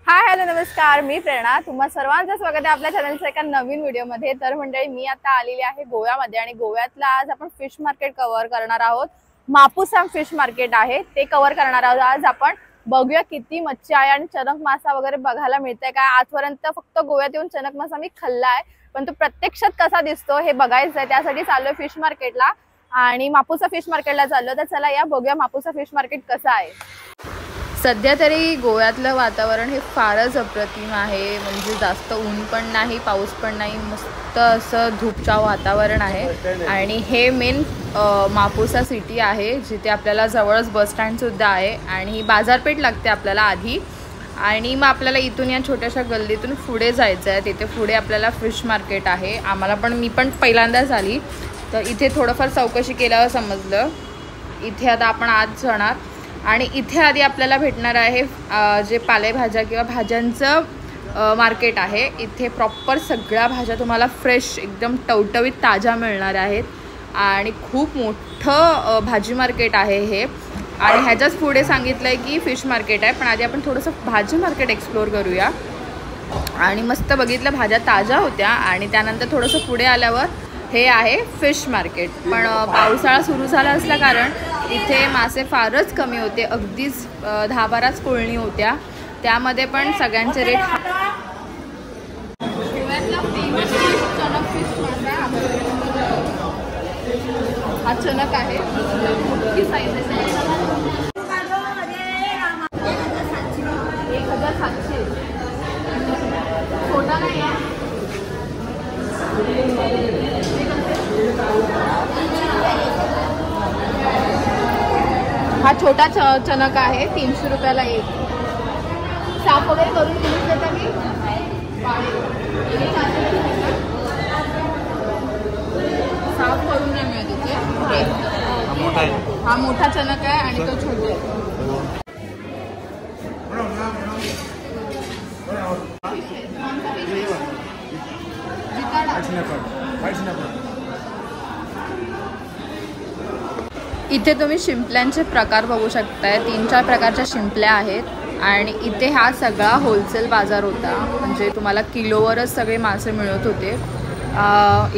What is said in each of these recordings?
Hi hello नमस्कार, मी प्रेरणा. तुम्हा सर्वांचं स्वागत आहे आपल्या चॅनलच्या एका नवीन व्हिडिओमध्ये. तर मंडळी, मी आता आलेली आहे गोव्यामध्ये आणि गोव्यातला आज आपण फिश मार्केट कव्हर करणार आहोत. मापुसाम फिश मार्केट आहे ते कव्हर करणार आहोत. आज आपण बघूया किती मच्छी आहे आणि चणक मासा वगैरे बघायला मिळतंय का. आजपर्यंत फक्त गोव्यात येऊन चणक मासा मी खाल्ला आहे, पण तो प्रत्यक्षात कसा दिसतो हे बघायचं आहे. त्यासाठी चाललोय फिश मार्केटला आणि मापुसा फिश मार्केटला चाललो. तर चला या बघूया मापुसा फिश मार्केट कसं आहे. सध्या तरी गोव्यातलं वातावरण हे फारच अप्रतिम आहे. म्हणजे जास्त ऊन पण नाही, पाऊस पण नाही, मस्त असं धूपचाव वातावरण आहे. आणि हे मेन मापुसा सिटी आहे, जिथे आपल्याला जवळच बस स्टँडसुद्धा आहे आणि ही बाजारपेठ लागते आपल्याला आधी. आणि मग आपल्याला इथून या छोट्याशा गल्लीतून पुढे जायचं आहे. तिथे पुढे आपल्याला फिश मार्केट आहे. मी पण पहिल्यांदाच आली, तर इथे थोडंफार चौकशी केल्यावर समजलं. इथे आता आपण आज जाणार आणि इथे आधी आपल्याला भेटणार आहे जे पालेभाज्या किंवा भाज्यांचं मार्केट आहे. इथे प्रॉपर सगळ्या भाज्या तुम्हाला फ्रेश एकदम टवटवीत ताज्या मिळणार आहेत. आणि खूप मोठं भाजी मार्केट आहे हे. आणि ह्याच्याच पुढे सांगितलं आहे की फिश मार्केट आहे, पण आधी आपण थोडंसं भाजी मार्केट एक्सप्लोअर करूया. आणि मस्त बघितलं, भाज्या ताज्या होत्या. आणि त्यानंतर थोडंसं पुढे आल्यावर हे आहे फिश मार्केट. पण पावसाळा सुरू झाला असल्या कारण इथे मासे फारच कमी होते. अगदीच 10-12 कोळणी होत्या. त्यामध्ये पण सगळ्यांचे रेट हा चणक आहे, मोठी साईज आहे. 1700 छोटा नाही आहे. हा छोटा चणक आहे, 300 रुपयाला एक. साफ वगैरे करून घेऊन देता मी. साफ करून नाही मिळत इथे. हा मोठा चणक आहे आणि तो छोटा आहे. इथे तुम्ही शिंपल्यांचे प्रकार बघू शकताय. 3-4 प्रकारच्या शिंपल्या आहेत. आणि इथे हा सगळा होलसेल बाजार होता, म्हणजे तुम्हाला किलोवरच सगळे मासे मिळत होते.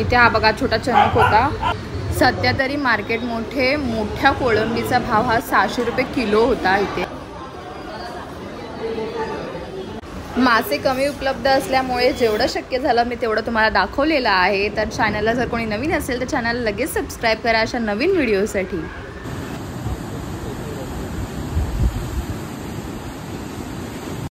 इथे हा बघा छोटा चणक होता. सध्या तरी मार्केट मोठ्या कोळंबीचा भाव हा 600 रुपये किलो होता. इथे मासे कमी उपलब्ध असल्यामुळे जेवढं शक्य झालं मी तेवढं तुम्हाला दाखवलेलं आहे. तर चॅनलला जर कोणी नवीन असेल तर चॅनलला लगेच सबस्क्राईब करा अशा नवीन व्हिडिओसाठी.